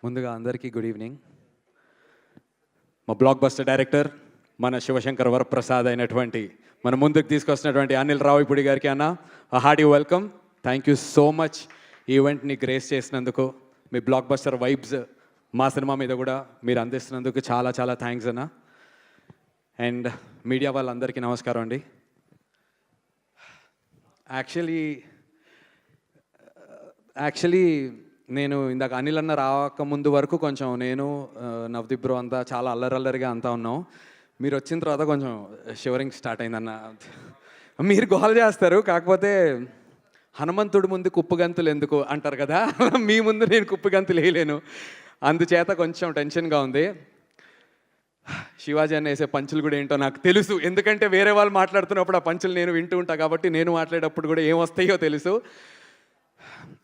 ముందుగా అందరికీ good evening. మా బ్లాక్ బస్టర్ డైరెక్టర్ మన శివశంకర్ వరప్రసాద్ అయినటువంటి మన ముందుకు తీసుకొస్తున్నటువంటి అనిల్ రావిపూడి గారికి అన్న hearty welcome. Thank you so much ఈవెంట్ని గ్రేస్ చేసినందుకు. మీ బ్లాక్ బస్టర్ వైబ్స్ మా సినిమా మీద కూడా మీరు అందిస్తున్నందుకు చాలా చాలా థ్యాంక్స్ అన్న. అండ్ మీడియా వాళ్ళందరికీ నమస్కారం అండి. యాక్చువల్లీ నేను ఇందాక అనిల్ అన్న రాకముందు వరకు కొంచెం నేను నవదీప్ బ్రో అంతా చాలా అల్లరల్లరిగా అంతా ఉన్నాం. మీరు వచ్చిన తర్వాత కొంచెం షివరింగ్ స్టార్ట్ అయిందన్న. మీరు గోల్ చేస్తారు, కాకపోతే హనుమంతుడి ముందు కుప్పగంతులు ఎందుకు అంటారు కదా, మీ ముందు నేను కుప్పగంతులు వేయలేను, అందుచేత కొంచెం టెన్షన్గా ఉంది. శివాజీ అన్న వేసే పంచులు కూడా ఏంటో నాకు తెలుసు, ఎందుకంటే వేరే వాళ్ళు మాట్లాడుతున్నప్పుడు ఆ పంచులు నేను వింటూ ఉంటాను కాబట్టి నేను మాట్లాడేటప్పుడు కూడా ఏం వస్తాయో తెలుసు.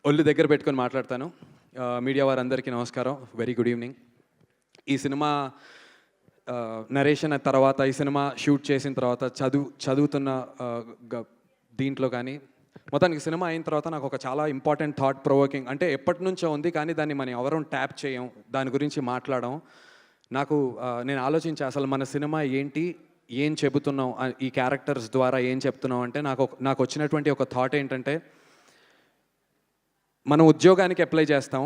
ఒళ్ళు దగ్గర పెట్టుకొని మాట్లాడతాను. మీడియా వారందరికీ నమస్కారం, వెరీ గుడ్ ఈవినింగ్. ఈ సినిమా నరేషన్ తర్వాత, ఈ సినిమా షూట్ చేసిన తర్వాత చదువుతున్న దీంట్లో కానీ మొత్తానికి సినిమా అయిన తర్వాత నాకు ఒక చాలా ఇంపార్టెంట్ థాట్ ప్రొవోకింగ్, అంటే ఎప్పటి నుంచో ఉంది కానీ దాన్ని మనం ఎవరూ ట్యాప్ చేయం, దాని గురించి మాట్లాడడం. నేను ఆలోచించా అసలు మన సినిమా ఏంటి, ఏం చెబుతున్నాం, ఈ క్యారెక్టర్స్ ద్వారా ఏం చెప్తున్నాం అంటే నాకు వచ్చినటువంటి ఒక థాట్ ఏంటంటే, మనం ఉద్యోగానికి అప్లై చేస్తాం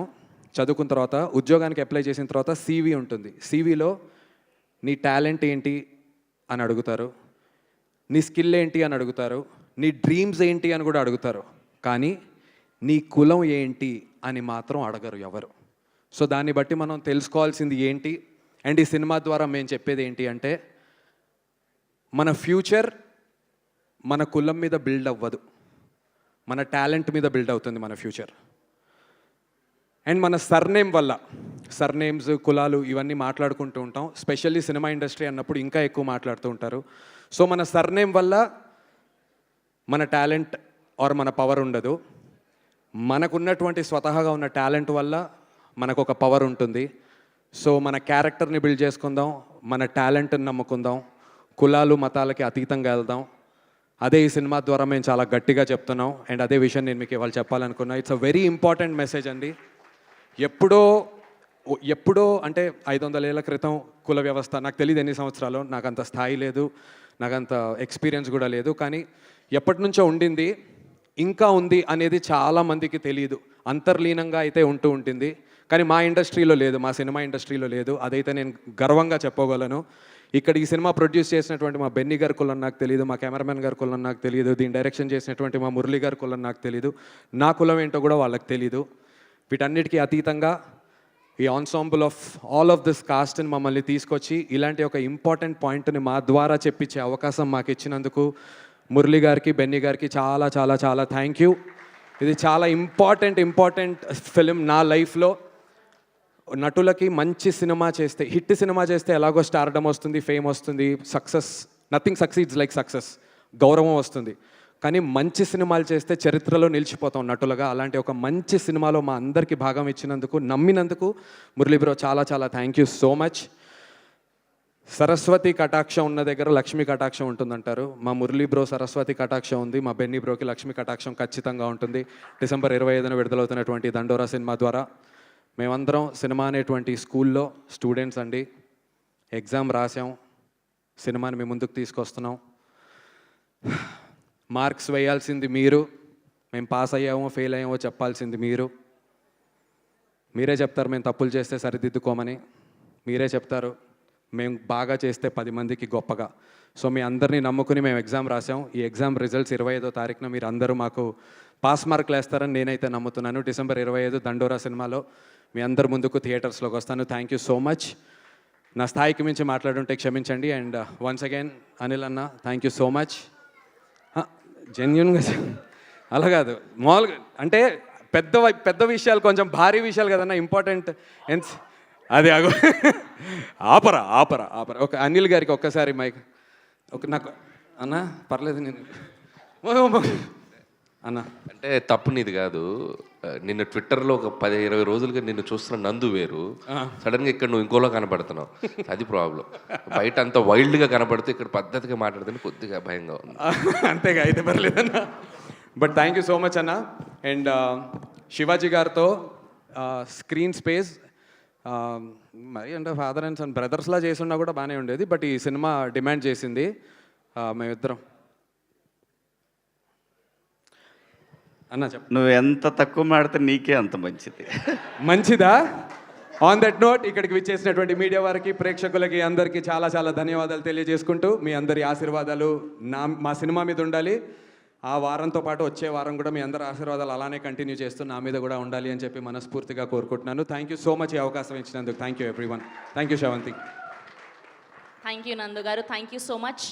చదువుకున్న తర్వాత. ఉద్యోగానికి అప్లై చేసిన తర్వాత సీవీ ఉంటుంది. సీవీలో నీ టాలెంట్ ఏంటి అని అడుగుతారు, నీ స్కిల్ ఏంటి అని అడుగుతారు, నీ డ్రీమ్స్ ఏంటి అని కూడా అడుగుతారు, కానీ నీ కులం ఏంటి అని మాత్రం అడగరు ఎవరు. సో దాన్ని బట్టి మనం తెలుసుకోవాల్సింది ఏంటి, అండ్ ఈ సినిమా ద్వారా మేము చెప్పేది ఏంటి అంటే, మన ఫ్యూచర్ మన కులం మీద బిల్డ్ అవ్వదు, మన టాలెంట్ మీద బిల్డ్ అవుతుంది మన ఫ్యూచర్. అండ్ మన సర్నేమ్ వల్ల, సర్నేమ్స్, కులాలు ఇవన్నీ మాట్లాడుకుంటూ ఉంటాం, స్పెషల్లీ సినిమా ఇండస్ట్రీ అన్నప్పుడు ఇంకా ఎక్కువ మాట్లాడుతూ ఉంటారు. సో మన సర్నేమ్ వల్ల మన టాలెంట్ ఆర్ మన పవర్ ఉండదు, మనకున్నటువంటి స్వతహాగా ఉన్న టాలెంట్ వల్ల మనకు ఒక పవర్ ఉంటుంది. సో మన క్యారెక్టర్ని బిల్డ్ చేసుకుందాం, మన టాలెంట్ని నమ్ముకుందాం, కులాలు మతాలకి అతీతంగా వెళ్దాం. అదే ఈ సినిమా ద్వారా మేము చాలా గట్టిగా చెప్తున్నాం. అండ్ అదే విషయం నేను మీకు ఇవాళ చెప్పాలనుకున్నా. It's a very important message అండి. ఎప్పుడో అంటే 500 ఏళ్ల క్రితం కుల వ్యవస్థ, నాకు తెలియదు ఎన్ని సంవత్సరాలు, నాకు అంత స్థాయి లేదు, నాకు అంత ఎక్స్పీరియన్స్ కూడా లేదు, కానీ ఎప్పటి నుంచో ఉండింది, ఇంకా ఉంది అనేది చాలామందికి తెలియదు. అంతర్లీనంగా అయితే ఉంటూ ఉంటుంది, కానీ మా ఇండస్ట్రీలో లేదు, మా సినిమా ఇండస్ట్రీలో లేదు. అదైతే నేను గర్వంగా చెప్పగలను. ఇక్కడ ఈ సినిమా ప్రొడ్యూస్ చేసినటువంటి మా బెన్నీ గారి కులం నాకు తెలియదు, మా కెమెరామెన్ గారి కులం నాకు తెలియదు, దీన్ని డైరెక్షన్ చేసినటువంటి మా మురళి గారి కులం నాకు తెలియదు, నా కులం ఏంటో కూడా వాళ్ళకి తెలీదు. వీటన్నిటికీ అతీతంగా ఈ ensemble of all of this కాస్ట్ని మమ్మల్ని తీసుకొచ్చి ఇలాంటి ఒక ఇంపార్టెంట్ పాయింట్ని మా ద్వారా చెప్పించే అవకాశం మాకు ఇచ్చినందుకు మురళి గారికి, బెన్నీ గారికి చాలా చాలా చాలా థ్యాంక్ యూ. ఇది చాలా ఇంపార్టెంట్ ఫిలిం నా లైఫ్లో. నటులకి మంచి సినిమా చేస్తే, హిట్ సినిమా చేస్తే ఎలాగో స్టార్డమ్ వస్తుంది, ఫేమ్ వస్తుంది, success, nothing succeeds like success, గౌరవం వస్తుంది. కానీ మంచి సినిమాలు చేస్తే చరిత్రలో నిలిచిపోతాం నటులుగా. అలాంటి ఒక మంచి సినిమాలో మా అందరికీ భాగం ఇచ్చినందుకు, నమ్మినందుకు మురళీ బ్రో చాలా చాలా thank you so much. Saraswati కటాక్షం ఉన్న దగ్గర లక్ష్మీ కటాక్షం ఉంటుందంటారు. మా మురళీ బ్రో సరస్వతి కటాక్షం ఉంది, మా బెన్నీ బ్రోకి లక్ష్మీ కటాక్షం ఖచ్చితంగా ఉంటుంది. డిసెంబర్ 25న విడుదలవుతున్నటువంటి దండోరా సినిమా ద్వారా మేమందరం సినిమా అనేటువంటి స్కూల్లో స్టూడెంట్స్ అండి. ఎగ్జామ్ రాసాం, సినిమాని మీ ముందుకు తీసుకొస్తున్నాం. మార్క్స్ వేయాల్సింది మీరు, మేము పాస్ అయ్యామో ఫెయిల్ అయ్యామో చెప్పాల్సింది మీరు. మీరే చెప్తారు మేము తప్పులు చేస్తే సరిదిద్దుకోమని, మీరే చెప్తారు మేము బాగా చేస్తే 10 మందికి గొప్పగా. సో మీ అందరినీ నమ్ముకుని మేము ఎగ్జామ్ రాసాం. ఈ ఎగ్జామ్ రిజల్ట్స్ 25వ తారీఖున మీరు అందరూ మాకు పాస్ మార్కులు వేస్తారని నేనైతే నమ్ముతున్నాను. డిసెంబర్ 25 దండోరా సినిమాలో మీ అందరి ముందుకు థియేటర్స్లోకి వస్తాను. Thank you so much. నా స్థాయికి మించి మాట్లాడుంటే క్షమించండి. అండ్ వన్స్ అగైన్ అనిల్ అన్న థ్యాంక్ యూ సో మచ్. జెన్యున్గా అలా కాదు, మామూలుగా అంటే పెద్ద విషయాలు, కొంచెం భారీ విషయాలు కదన్నా ఇంపార్టెంట్. అది అగో ఆపరా. ఒక అనిల్ గారికి ఒక్కసారి మైక్ నాకు అన్న పర్లేదు, నేను అన్న అంటే తప్పు నీది కాదు. నిన్న ట్విట్టర్లో ఒక 10-20 రోజులుగా నిన్ను చూస్తున్న నందు వేరు, సడన్గా ఇక్కడ నువ్వు ఇంకోలో కనపడుతున్నావు, అది ప్రాబ్లం. బయట అంత వైల్డ్గా కనపడితే ఇక్కడ పద్ధతిగా మాట్లాడుతుంటే కొద్దిగా భయంగా ఉంది. అంతేగా, అయితే పర్లేదన్నా. But thank you so much అన్న. అండ్ శివాజీ గారితో స్క్రీన్ స్పేస్ మరి అంటే ఫాదర్ అండ్ సన్ బ్రదర్స్లా చేసి ఉన్నా కూడా బాగానే ఉండేది. బట్ ఈ సినిమా డిమాండ్ చేసింది. మేమిద్దరం అన్న చెప్ప నువ్వు ఎంత తక్కువ మాడితే నీకే అంత మంచిది. మంచిదా? ఆన్ దట్ నోట్ ఇక్కడికి విచ్చేసినటువంటి మీడియా వారికి, ప్రేక్షకులకి అందరికీ చాలా చాలా ధన్యవాదాలు తెలియజేసుకుంటూ, మీ అందరి ఆశీర్వాదాలు మా సినిమా మీద ఉండాలి. ఆ వారంతో పాటు వచ్చే వారం కూడా మీ అందరి ఆశీర్వాదాలు అలానే కంటిన్యూ చేస్తూ నా మీద కూడా ఉండాలి అని చెప్పి మనస్ఫూర్తిగా కోరుకుంటున్నాను. థ్యాంక్ యూ సో మచ్ ఈ అవకాశం ఇచ్చినందుకు. Thank you everyone. Thank you Sravanthi. Thank you నందు గారు, థ్యాంక్ యూ సో మచ్.